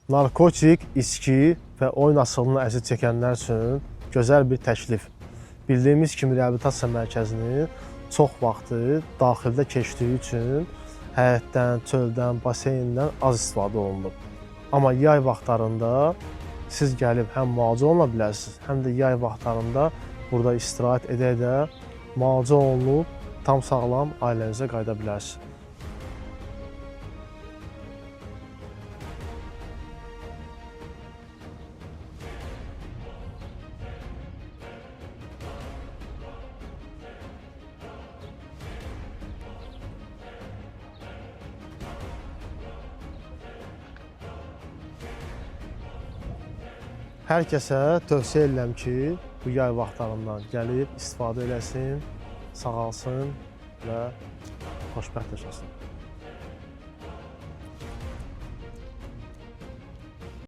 narkotik, içki və oyun asılına əziyyət çəkənlər üçün gözəl bir təklif. Bildiyimiz kimi reabilitasiya mərkəzinin çox vaxtı daxildə keçdiyi üçün həyətdən, çöldən, baseyndən az istifadə olunub. Amma yay vaxtlarında siz gəlib həm müalicə oluna bilərsiniz, həm də yay vaxtlarında burada istirahət edə-edə müalicə olunub, tam sağlam ailənizə qayıda bilərsiniz. Hər kəsə tövsiyə edirəm ki, bu yay vaxtlarından gəlib istifadə eləsin, sağalsın və xoşbəxt yaşasın.